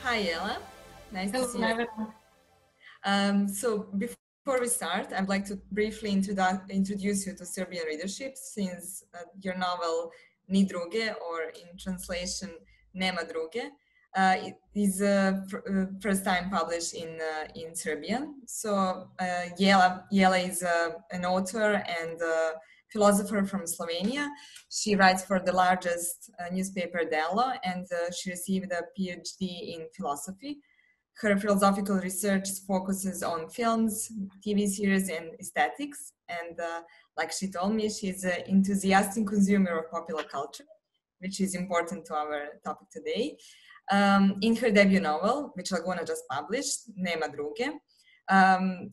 Hi, Jela. Nice to Hello, see you. Nevena. So before we start, I'd like to briefly introduce you to Serbian readership, since your novel Ni druge, or in translation Nema druge, is first time published in Serbian. So Jela is an author and philosopher from Slovenia. She writes for the largest newspaper Delo, and she received a PhD in philosophy. Her philosophical research focuses on films, TV series, and aesthetics. And like she told me, she's an enthusiastic consumer of popular culture, which is important to our topic today. In her debut novel, which Laguna just published, Nema druge,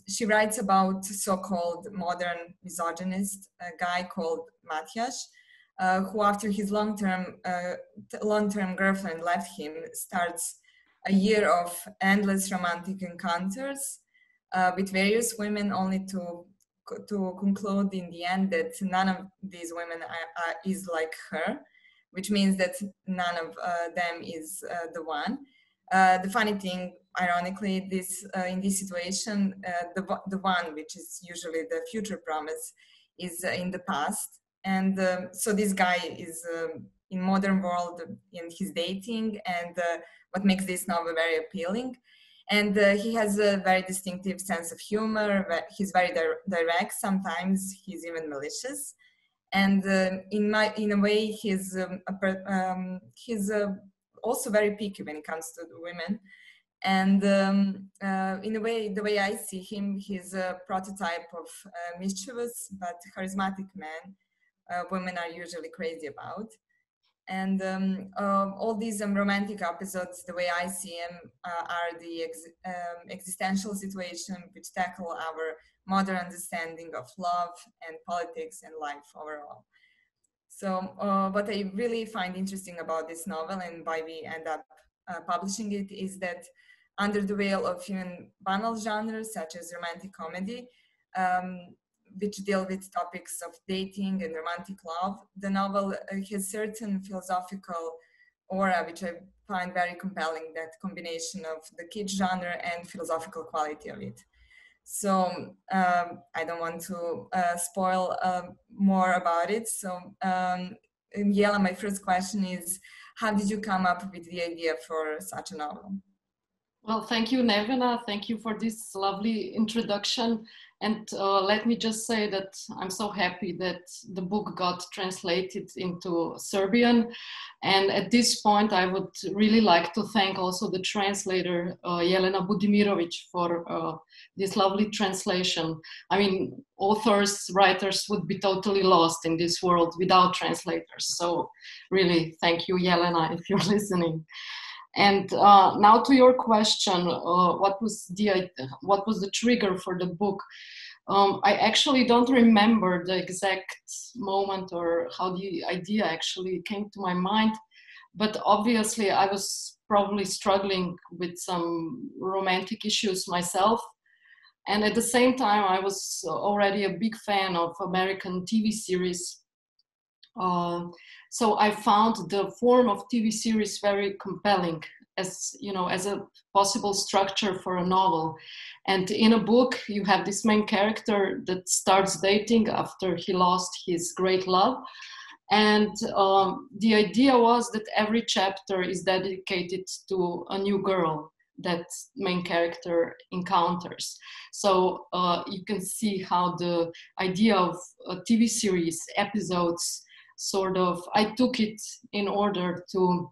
she writes about so-called modern misogynist, a guy called Matjaž, who after his long-term girlfriend left him, starts a year of endless romantic encounters with various women, only to conclude in the end that none of these women is like her, which means that none of them is the one. The funny thing, ironically, in this situation, the one, which is usually the future promise, is in the past. And so this guy is in modern world in his dating, and what makes this novel very appealing. And he has a very distinctive sense of humor. He's very direct. Sometimes he's even malicious. And in a way, he's also very picky when it comes to the women. And in a way, the way I see him, he's a prototype of mischievous but charismatic man women are usually crazy about. And all these romantic episodes, the way I see them, are the existential situation which tackle our modern understanding of love and politics and life overall. So what I really find interesting about this novel, and why we end up publishing it, is that under the veil of even banal genres such as romantic comedy, which deal with topics of dating and romantic love, the novel has certain philosophical aura, which I find very compelling, that combination of the kitsch genre and philosophical quality of it. So I don't want to spoil more about it. So Jela, my first question is, how did you come up with the idea for such a novel? Well, thank you, Nevena. Thank you for this lovely introduction. And let me just say that I'm so happy that the book got translated into Serbian. And at this point, I would really like to thank also the translator, Jelena Budimirović, for this lovely translation. I mean, authors, writers would be totally lost in this world without translators. So really, thank you, Jelena, if you're listening. And now to your question, what was the trigger for the book? I actually don't remember the exact moment or how the idea actually came to my mind, but obviously I was probably struggling with some romantic issues myself. And at the same time, I was already a big fan of American TV series. So I found the form of TV series very compelling as a possible structure for a novel. And in a book, you have this main character that starts dating after he lost his great love. And the idea was that every chapter is dedicated to a new girl that main character encounters. So you can see how the idea of a TV series episodes I took it in order to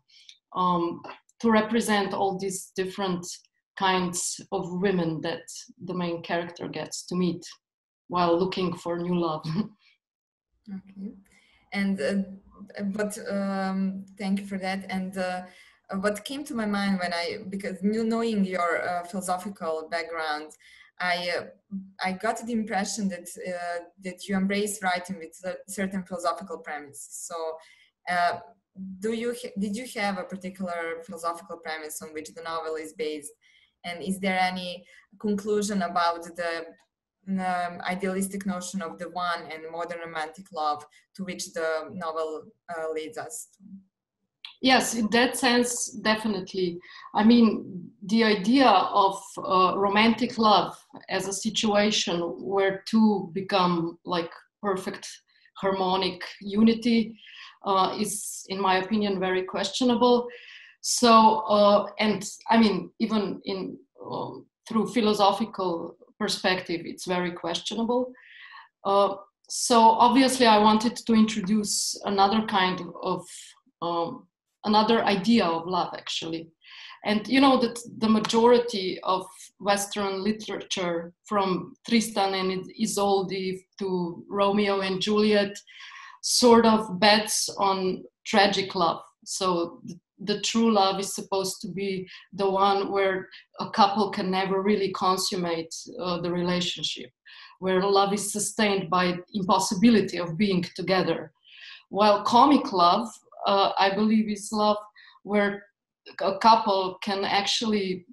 represent all these different kinds of women that the main character gets to meet while looking for new love. Okay, and thank you for that. And what came to my mind because knowing your philosophical background, I got the impression that you embrace writing with certain philosophical premises. So, did you have a particular philosophical premise on which the novel is based, and is there any conclusion about the idealistic notion of the one and modern romantic love to which the novel leads us to? Yes, in that sense, definitely. I mean, the idea of romantic love as a situation where two become like perfect harmonic unity is, in my opinion, very questionable. So, and I mean, even in through philosophical perspective, it's very questionable. So obviously, I wanted to introduce another kind of another idea of love, actually. And you know that the majority of Western literature, from Tristan and Isolde to Romeo and Juliet, sort of bets on tragic love. So the true love is supposed to be the one where a couple can never really consummate the relationship, where love is sustained by impossibility of being together. While comic love, I believe, is love where a couple can actually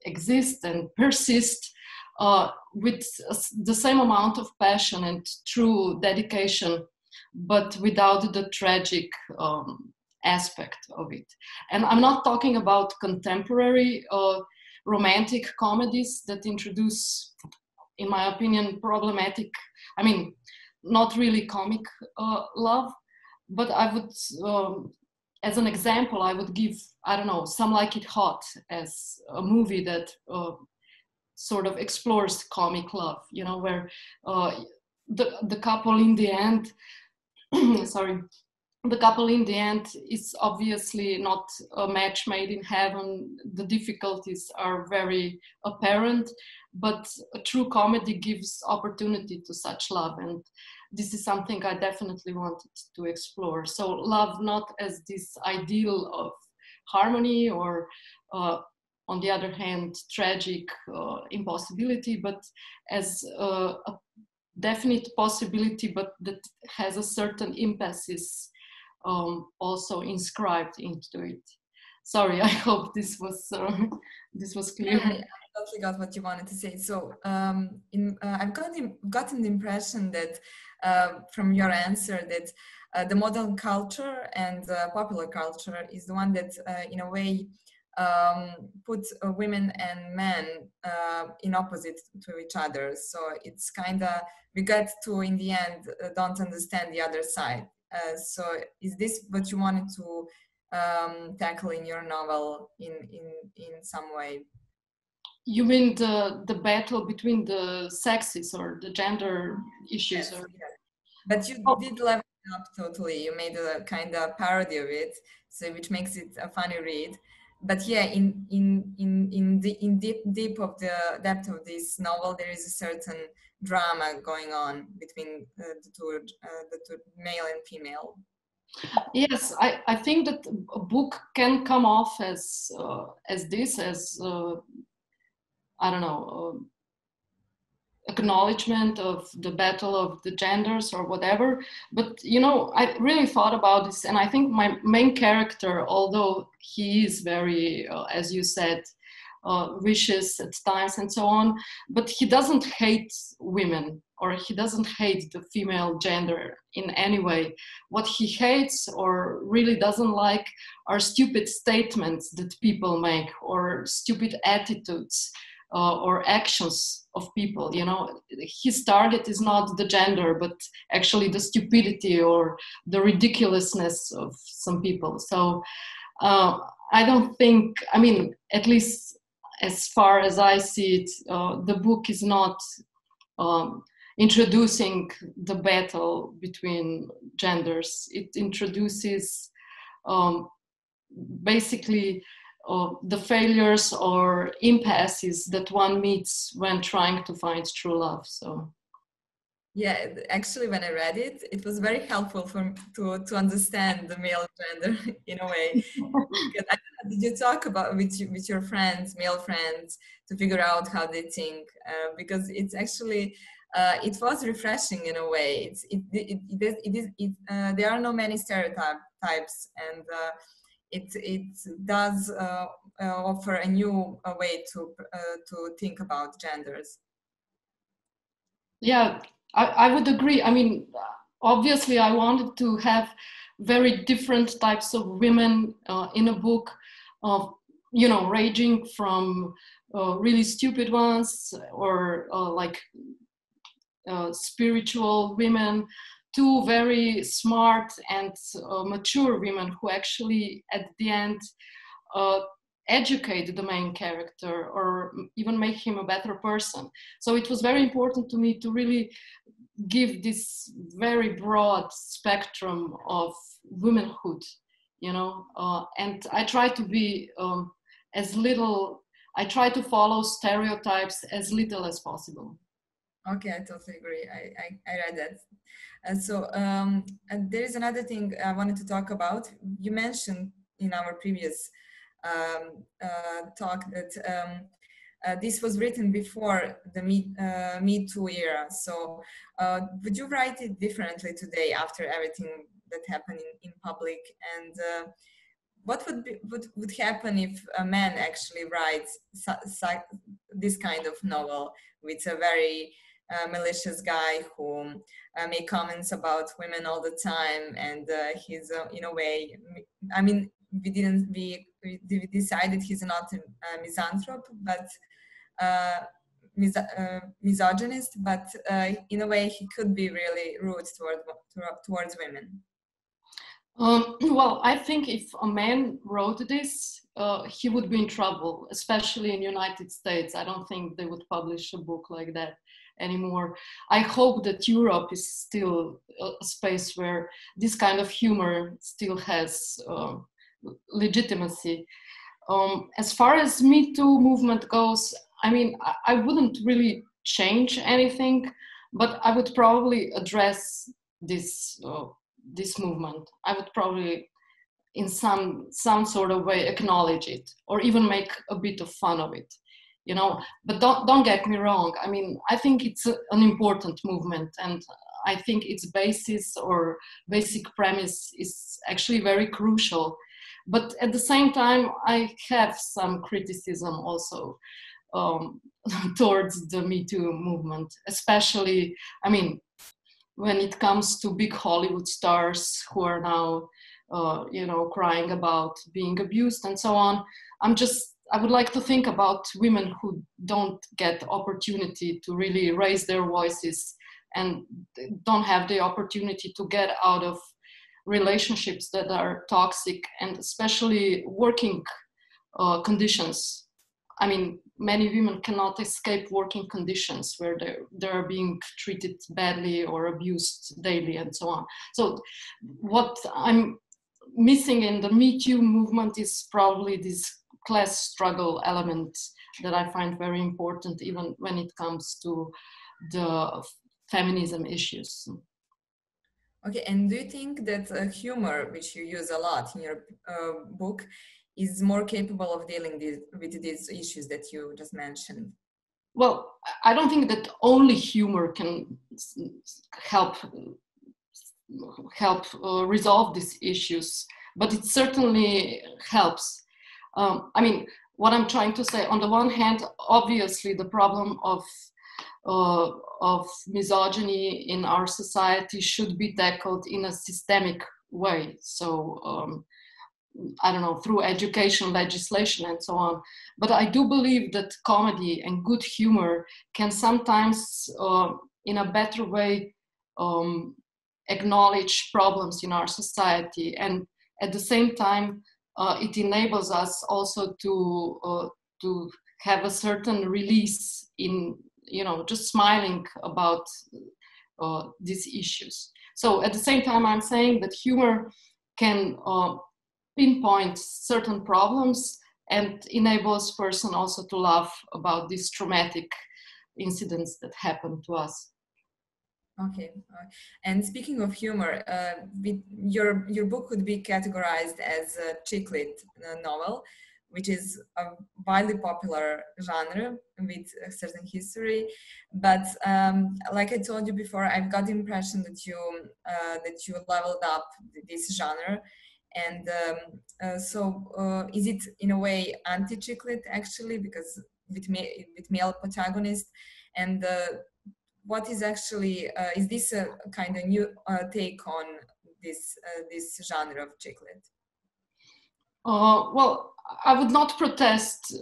exist and persist with the same amount of passion and true dedication, but without the tragic aspect of it. And I'm not talking about contemporary romantic comedies that introduce, in my opinion, problematic, I mean, not really comic love, but I would, as an example, I would give, I don't know, Some Like It Hot as a movie that sort of explores comic love, you know, where the couple in the end, sorry, the couple in the end is obviously not a match made in heaven. The difficulties are very apparent, but a true comedy gives opportunity to such love. And this is something I definitely wanted to explore. So love not as this ideal of harmony or on the other hand, tragic impossibility, but as a definite possibility, but that has a certain emphasis also inscribed into it. Sorry, I hope this was clear. I totally got what you wanted to say. So I've gotten the impression that from your answer that the modern culture and popular culture is the one that in a way puts women and men in opposite to each other. So it's kind of, we get to in the end don't understand the other side. So is this what you wanted to tackle in your novel in some way? You mean the battle between the sexes or the gender issues? Yes, yes. But you did level it up totally. You made a kind of parody of it, so which makes it a funny read. But yeah, in deep of the depth of this novel, there is a certain drama going on between the two male and female. Yes, I think that a book can come off as this, as I don't know, acknowledgement of the battle of the genders or whatever. But you know, I really thought about this, and I think my main character, although he is very, as you said, vicious at times and so on, but he doesn't hate women, or he doesn't hate the female gender in any way. What he hates or really doesn't like are stupid statements that people make, or stupid attitudes or actions of people. You know, his target is not the gender, but actually the stupidity or the ridiculousness of some people. So I don't think, I mean, at least as far as I see it, the book is not introducing the battle between genders. It introduces basically the failures or impasses that one meets when trying to find true love. So yeah, actually when I read it, it was very helpful to understand the male gender in a way. Because I don't know, did you talk about with your friends, male friends, to figure out how they think? Because it's actually it was refreshing in a way. There are no many stereotypes, and it does offer a new way to think about genders. Yeah, I would agree. I mean, obviously I wanted to have very different types of women in a book, you know, ranging from really stupid ones or like spiritual women to very smart and mature women who actually at the end educate the main character or even make him a better person. So it was very important to me to really give this very broad spectrum of womanhood, you know, and I try to be I try to follow stereotypes as little as possible. Okay, I totally agree. I read that. And so and there is another thing I wanted to talk about. You mentioned in our previous talk that this was written before the Me Too era. So would you write it differently today after everything that happened in public? And what would happen if a man actually writes this kind of novel with a very malicious guy who make comments about women all the time, and he's in a way, I mean, we decided he's not a misanthrope, but misogynist, but in a way he could be really rude towards women. Well, I think if a man wrote this, he would be in trouble, especially in the United States. I don't think they would publish a book like that anymore. I hope that Europe is still a space where this kind of humor still has legitimacy. As far as Me Too movement goes, I mean, I wouldn't really change anything, but I would probably address this movement. I would probably, in some sort of way, acknowledge it, or even make a bit of fun of it, you know. But don't get me wrong. I mean, I think it's an important movement, and I think its basis or basic premise is actually very crucial. But at the same time, I have some criticism also towards the Me Too movement, especially, I mean, when it comes to big Hollywood stars who are now, you know, crying about being abused and so on. I would like to think about women who don't get opportunity to really raise their voices and don't have the opportunity to get out of relationships that are toxic, and especially working conditions. I mean, many women cannot escape working conditions where they're being treated badly or abused daily and so on. So what I'm missing in the Me Too movement is probably this class struggle element that I find very important, even when it comes to the feminism issues. Okay, and do you think that humor, which you use a lot in your book, is more capable of dealing with these issues that you just mentioned? Well, I don't think that only humor can help resolve these issues, but it certainly helps. I mean, what I'm trying to say, on the one hand, obviously the problem of misogyny in our society should be tackled in a systemic way. So, I don't know, through education, legislation, and so on. But I do believe that comedy and good humor can sometimes, in a better way, acknowledge problems in our society. And at the same time, it enables us also to have a certain release in, you know, just smiling about these issues. So at the same time, I'm saying that humor can pinpoint certain problems and enables person also to laugh about these traumatic incidents that happen to us. Okay, and speaking of humor, your book could be categorized as a chick lit novel, which is a widely popular genre with a certain history. But like I told you before, I've got the impression that you leveled up this genre. And so is it in a way anti-chick lit actually, because with male protagonist? And what is actually, is this a kind of new take on this genre of chick lit? Well, I would not protest,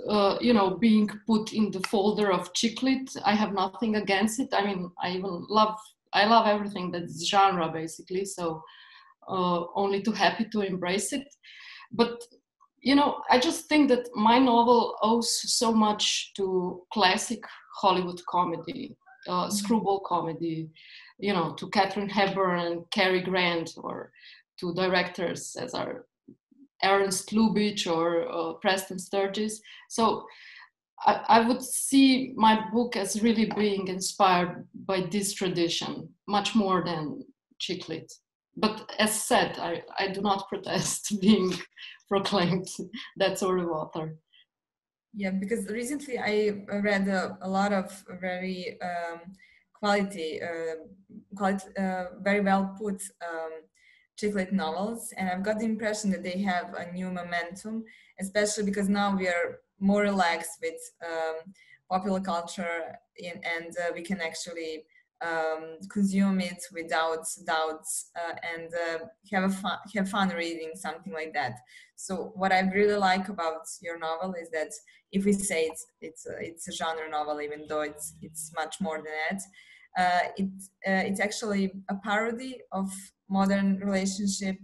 being put in the folder of chick lit. I have nothing against it. I mean, I love everything that's genre, basically. So only too happy to embrace it. But, I just think that my novel owes so much to classic Hollywood comedy, screwball comedy, to Katharine Hepburn and Cary Grant, or to directors as are Ernst Lubitsch or Preston Sturges. So I would see my book as really being inspired by this tradition, much more than chick lit. But as said, I do not protest being proclaimed that sort of author. Yeah, because recently I read a lot of very very well put chick lit novels, and I've got the impression that they have a new momentum, especially because now we are more relaxed with popular culture, and we can actually consume it without doubts, and have fun reading something like that. So what I really like about your novel is that if we say it's a genre novel, even though it's much more than that, it's actually a parody of modern relationships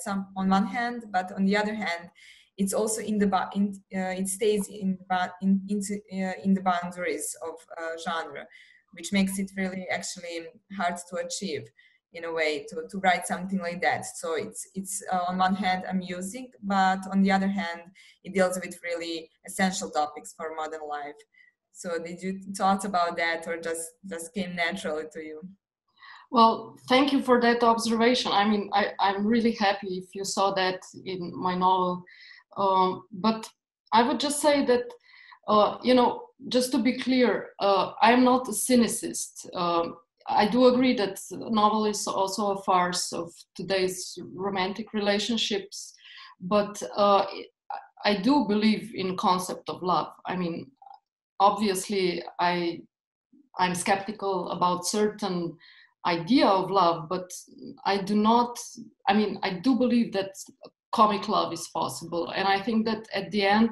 on one hand, but on the other hand, it's also it stays in the boundaries of genre, which makes it really actually hard to achieve in a way to write something like that. So it's on one hand amusing, but on the other hand, it deals with really essential topics for modern life. So did you thought about that, or just came naturally to you? Well, thank you for that observation. I mean, I'm really happy if you saw that in my novel. But I would just say that, just to be clear, I'm not a cynicist. I do agree that the novel is also a farce of today's romantic relationships, but I do believe in concept of love. I mean, obviously, I'm skeptical about certain idea of love, but I do believe that comic love is possible. And I think that at the end,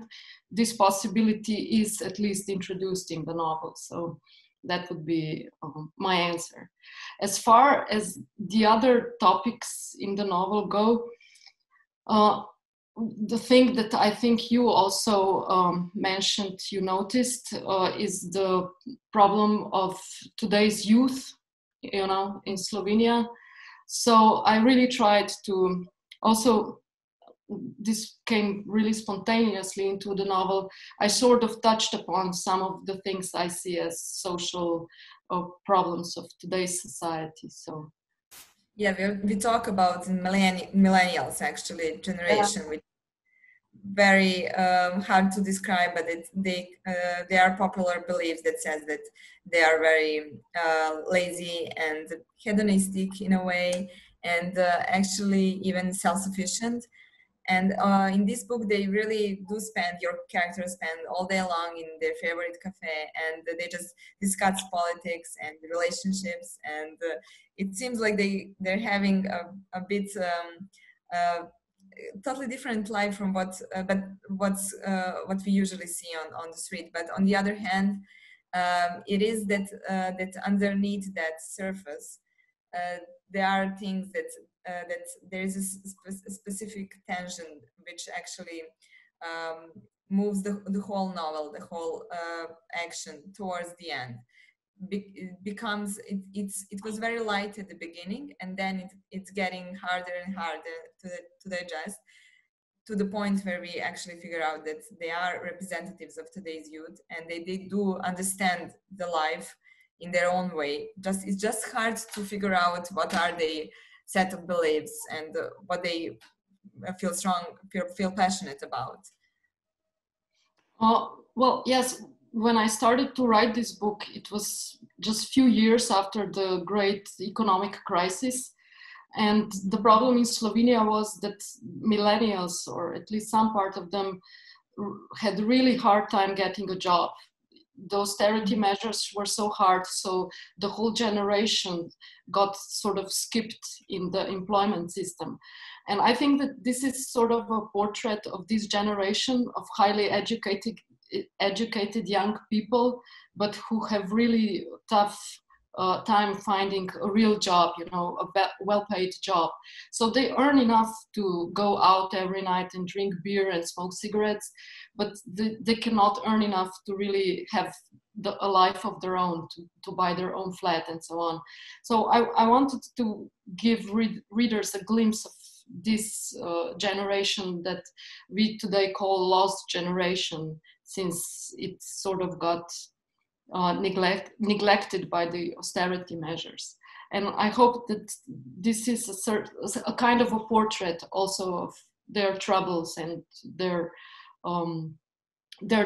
this possibility is at least introduced in the novel. So that would be my answer. As far as the other topics in the novel go, the thing that I think you also mentioned, you noticed, is the problem of today's youth, in Slovenia. So I really tried to also, this came really spontaneously into the novel. I sort of touched upon some of the things I see as social problems of today's society. So yeah, we talk about millennials, actually, generation, which very hard to describe, but they are popular beliefs that says that they are very lazy and hedonistic in a way, and actually even self-sufficient. And in this book, they really do your characters spend all day long in their favorite cafe, and they just discuss politics and relationships, and it seems like they're having a bit totally different life from what we usually see on the street. But on the other hand, it is that underneath that surface, there are things that there is a specific tension which actually moves the whole novel, the whole action towards the end. It was very light at the beginning, and then it's getting harder and harder to digest, to the point where we actually figure out that they are representatives of today's youth, and they do understand the life in their own way. It's just hard to figure out what are they set of beliefs and what they feel passionate about. Well, yes. When I started to write this book, it was just a few years after the great economic crisis. And the problem in Slovenia was that millennials, or at least some part of them, had a really hard time getting a job. the austerity measures were so hard, so the whole generation got sort of skipped in the employment system. And I think that this is sort of a portrait of this generation of highly educated young people, but who have really tough time finding a real job, you know, a well-paid job. So they earn enough to go out every night and drink beer and smoke cigarettes, but they cannot earn enough to really have a life of their own, to buy their own flat and so on. So I wanted to give readers a glimpse of this generation that we today call lost generation, since it sort of got neglected by the austerity measures. And I hope that this is a kind of a portrait also of their troubles and their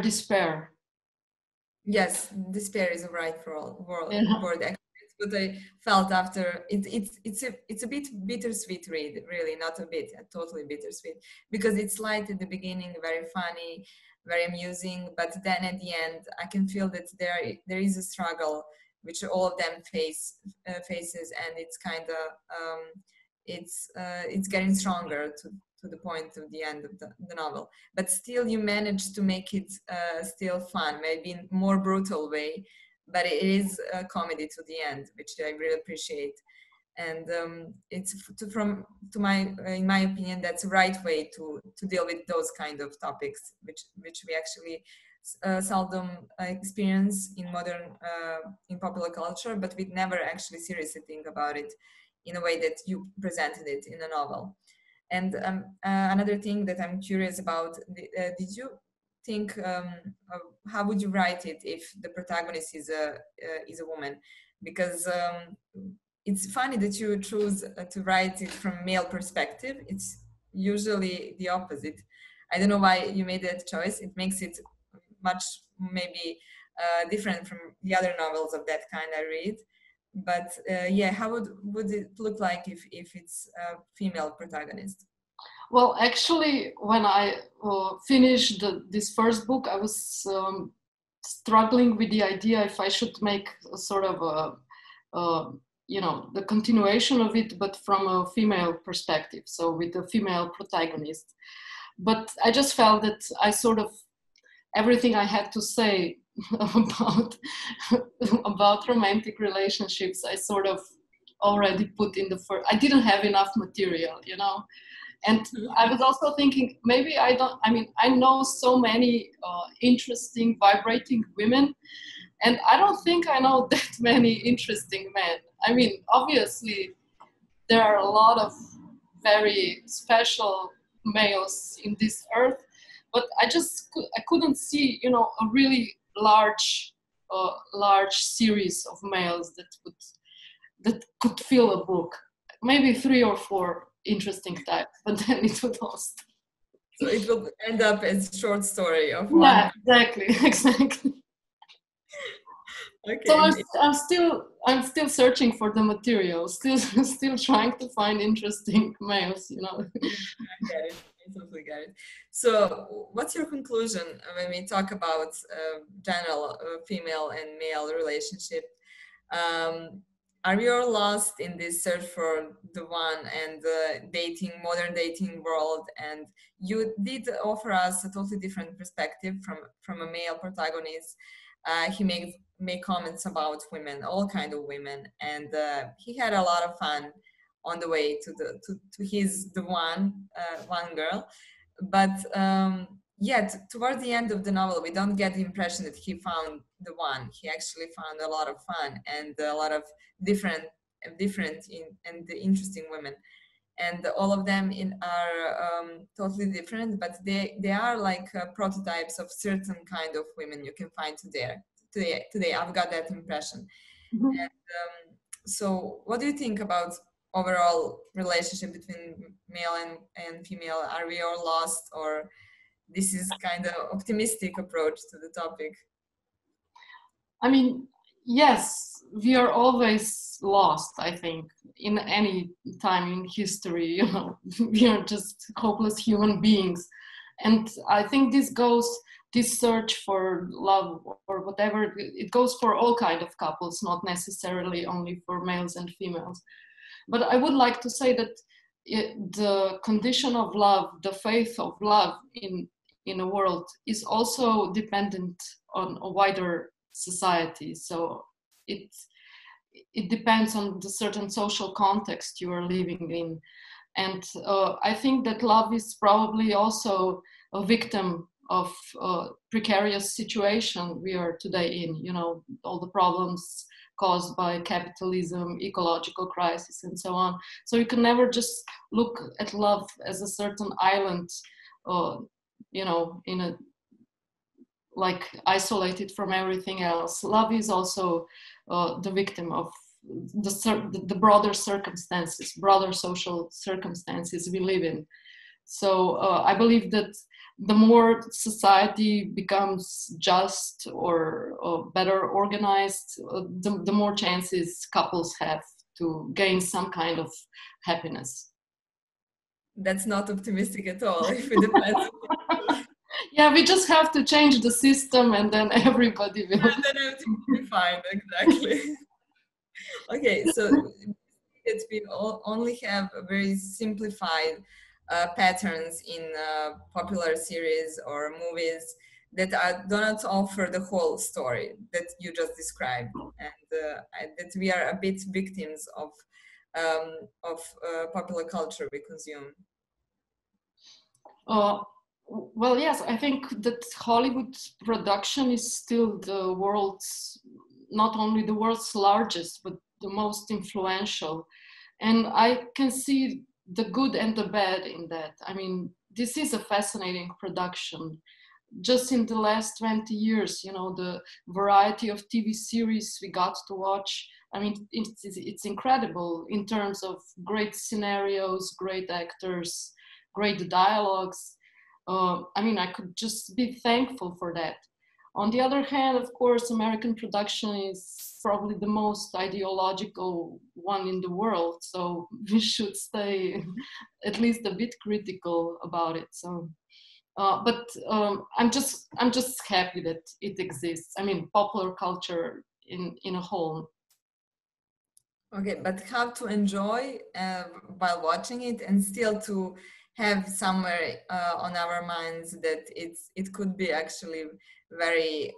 despair. Yes, despair is a right for all word. Yeah. It's what I felt after. It's a bit bittersweet read, really, not a bit, totally bittersweet, because it's light at the beginning, very funny, very amusing, but then at the end I can feel that there is a struggle which all of them faces, and it's kind of it's getting stronger to the point of the end of the novel. But still, you manage to make it still fun, maybe in a more brutal way, but it is a comedy to the end, which I really appreciate. And it's in my opinion, that's the right way to deal with those kind of topics, which we actually seldom experience in modern in popular culture, but we never actually seriously think about it in a way that you presented it in a novel. And another thing that I'm curious about, did you think how would you write it if the protagonist is a woman? Because it's funny that you choose to write it from male perspective. It's usually the opposite. I don't know why you made that choice. It makes it much maybe different from the other novels of that kind I read. But yeah, how would it look like if it's a female protagonist? Well, actually, when I finished this first book, I was struggling with the idea if I should make a sort of you know, the continuation of it, but from a female perspective, so with a female protagonist. But I just felt that I sort of, everything I had to say about romantic relationships, I sort of already put in the first. I didn't have enough material, you know. And I was also thinking, maybe I know so many interesting, vibrating women, and I don't think I know that many interesting men. I mean, obviously, there are a lot of very special males in this earth, but I couldn't see, you know, a really large series of males that could fill a book. Maybe 3 or 4 interesting types, but then it would all stop. So it will end up as a short story of one. Yeah, exactly. Okay. So I'm still searching for the material, still trying to find interesting males, you know. I get it. I totally get it. So what's your conclusion when we talk about general female and male relationship? Are we all lost in this search for the one and the modern dating world? And you did offer us a totally different perspective from a male protagonist. He made comments about women, all kind of women, and he had a lot of fun on the way to the one girl. But yet toward the end of the novel, we don't get the impression that he found the one. He actually found a lot of fun and a lot of different and interesting women, and all of them are totally different, but they are like prototypes of certain kind of women you can find today. I've got that impression. Mm-hmm. And so what do you think about overall relationship between male and female? Are we all lost, or this is kind of optimistic approach to the topic? I mean, yes, we are always lost, I think, in any time in history, you know. We are just hopeless human beings. And I think this search for love or whatever, it goes for all kind of couples, not necessarily only for males and females. But I would like to say that the condition of love, the faith of love in a world is also dependent on a wider society. So it depends on the certain social context you are living in. And I think that love is probably also a victim of precarious situation we are today in, you know, all the problems caused by capitalism, ecological crisis, and so on. So you can never just look at love as a certain island, you know, in a, like, isolated from everything else. Love is also the victim of the broader circumstances, broader social circumstances we live in. So I believe that the more society becomes just or better organized, the more chances couples have to gain some kind of happiness. That's not optimistic at all, if it depends. Yeah, we just have to change the system and then everybody will. And then everything will be fine, exactly. Okay, so that we only have a very simplified patterns in popular series or movies that do not offer the whole story that you just described, and that we are a bit victims of popular culture we consume. Well, yes, I think that Hollywood production is still the world's, not only the world's largest, but the most influential. And I can see the good and the bad in that. I mean, this is a fascinating production. Just in the last 20 years, you know, the variety of TV series we got to watch, I mean, it's incredible in terms of great scenarios, great actors, great dialogues. I mean, I could just be thankful for that. On the other hand, of course, American production is probably the most ideological one in the world. So we should stay at least a bit critical about it. So, I'm just happy that it exists. I mean, popular culture in a whole. Okay, but how to enjoy while watching it and still to have somewhere on our minds that it could be actually very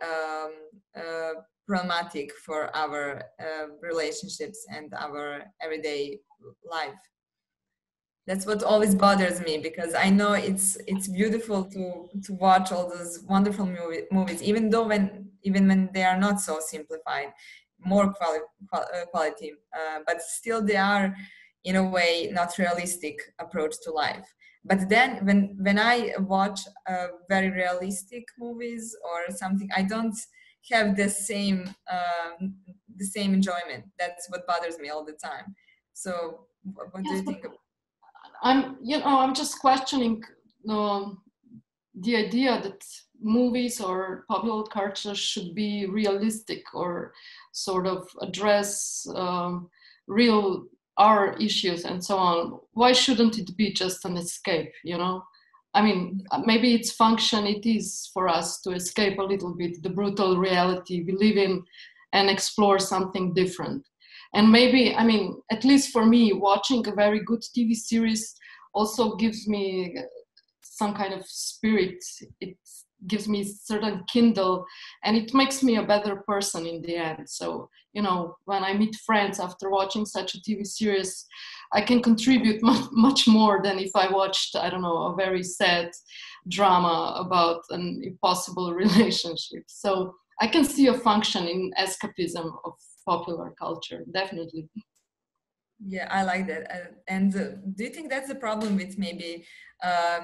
problematic for our relationships and our everyday life. That's what always bothers me, because I know it's beautiful to watch all those wonderful movies, even when they are not so simplified, more quality, but still they are in a way not realistic approach to life. But then when I watch very realistic movies or something, I don't have the same enjoyment. That's what bothers me all the time. So what do you think about? I'm just questioning the idea that movies or popular culture should be realistic or sort of address real our issues and so on. Why shouldn't it be just an escape, you know? I mean, maybe its function, it is for us to escape a little bit the brutal reality we live in and explore something different. And maybe, I mean, at least for me, watching a very good TV series also gives me some kind of spirit. It gives me certain kindle, and it makes me a better person in the end. So, you know, when I meet friends after watching such a TV series, I can contribute much more than if I watched, I don't know, a very sad drama about an impossible relationship. So I can see a function in escapism of popular culture, definitely. Yeah, I like that. And do you think that's the problem with maybe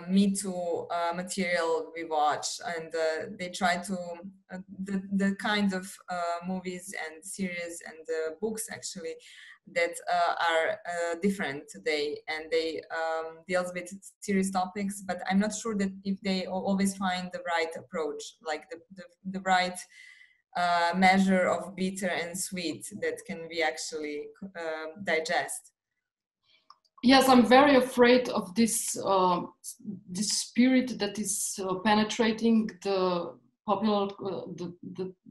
Me Too material we watch, and they try to the kind of movies and series and books actually that are different today, and they deals with serious topics, but I'm not sure that if they always find the right approach, like the right measure of bitter and sweet that can be actually digest. Yes, I'm very afraid of this this spirit that is penetrating the popular,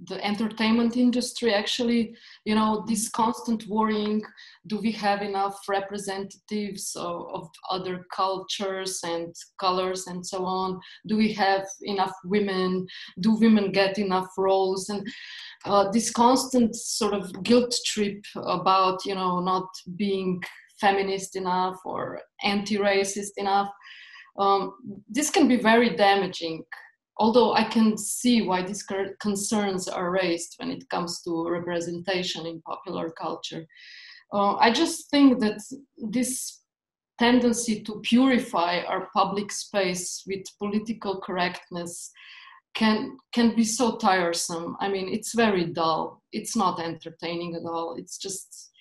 the entertainment industry. Actually, you know, this constant worrying: do we have enough representatives of other cultures and colors and so on? Do we have enough women? Do women get enough roles? And this constant sort of guilt trip about, you know, not being feminist enough or anti-racist enough. This can be very damaging, although I can see why these concerns are raised when it comes to representation in popular culture. I just think that this tendency to purify our public space with political correctness can be so tiresome. I mean, it's very dull. It's not entertaining at all. It's just,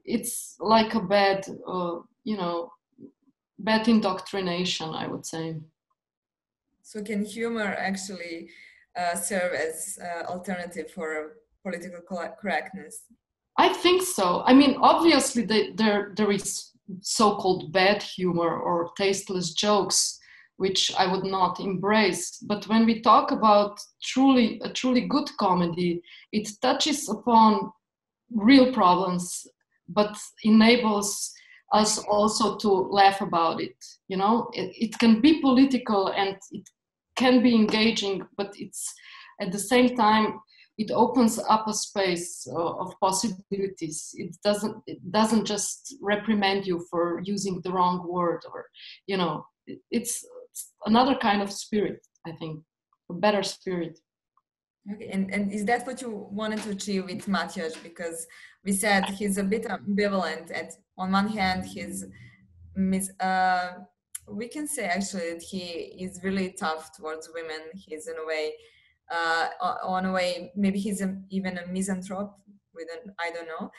it's like a bad, you know, bad indoctrination, I would say. So can humor actually serve as alternative for political correctness? I think so. I mean, obviously there is so-called bad humor or tasteless jokes, which I would not embrace. But when we talk about a truly good comedy, it touches upon real problems, but enables us also to laugh about it. You know, it can be political and it can be engaging, but it's at the same time, it opens up a space of possibilities. It doesn't just reprimand you for using the wrong word, or, you know, it's another kind of spirit, I think, a better spirit. Okay, and is that what you wanted to achieve with Matjaž? Because we said he's a bit ambivalent. On one hand, we can say actually that he is really tough towards women. He's in a way, on a way, maybe he's even a misanthrope. I don't know.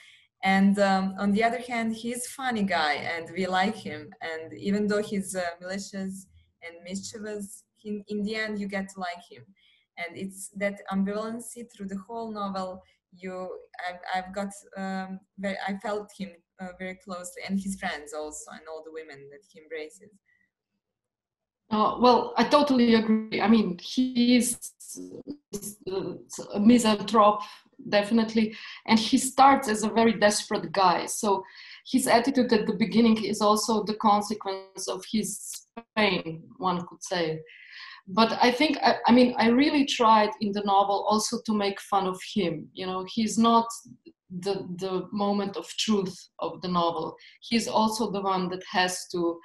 And on the other hand, he's a funny guy, and we like him. And even though he's malicious and mischievous, in the end, you get to like him. And it's that ambivalency through the whole novel. I felt him very closely, and his friends also, and all the women that he embraces. Well, I totally agree. I mean, he is a misanthrope, definitely, and he starts as a very desperate guy. So his attitude at the beginning is also the consequence of his pain, one could say. But I think, I mean, I really tried in the novel also to make fun of him. You know, he's not the moment of truth of the novel. He's also the one that has to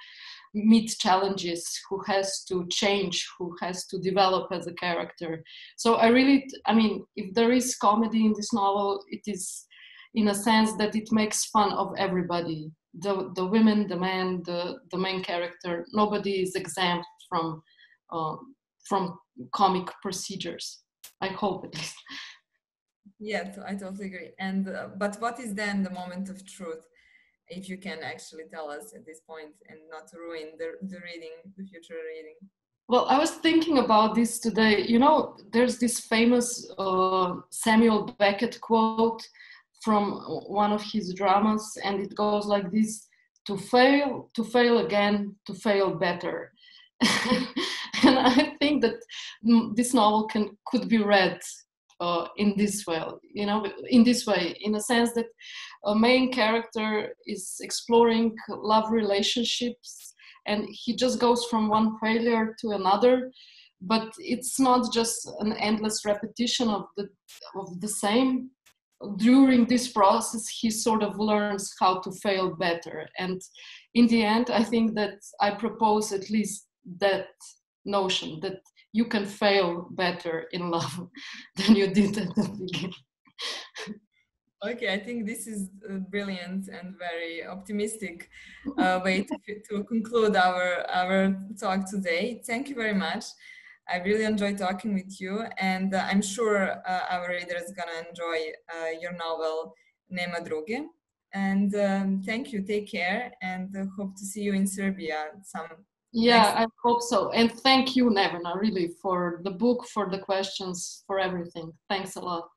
meet challenges, who has to change, who has to develop as a character. So I mean, if there is comedy in this novel, it is in a sense that it makes fun of everybody. The women, the men, the main character, nobody is exempt from comic procedures. I hope at least. Yeah, I totally agree. And but what is then the moment of truth, if you can actually tell us at this point, and not to ruin the reading, the future reading? Well, I was thinking about this today. You know, there's this famous Samuel Beckett quote from one of his dramas, and it goes like this: to fail again, to fail better. And I think that this novel could be read in this way, you know, in this way, in a sense that a main character is exploring love relationships, and he just goes from one failure to another, but it's not just an endless repetition of the same. During this process, he sort of learns how to fail better, and in the end, I think that I propose at least that notion that you can fail better in love than you did at the beginning. Okay, I think this is a brilliant and very optimistic way to conclude our talk today. Thank you very much. I really enjoyed talking with you, and I'm sure our readers are gonna enjoy your novel Nema, druge. And thank you. Take care, and hope to see you in Serbia Yeah, I hope so. And thank you, Nevena, really, for the book, for the questions, for everything. Thanks a lot.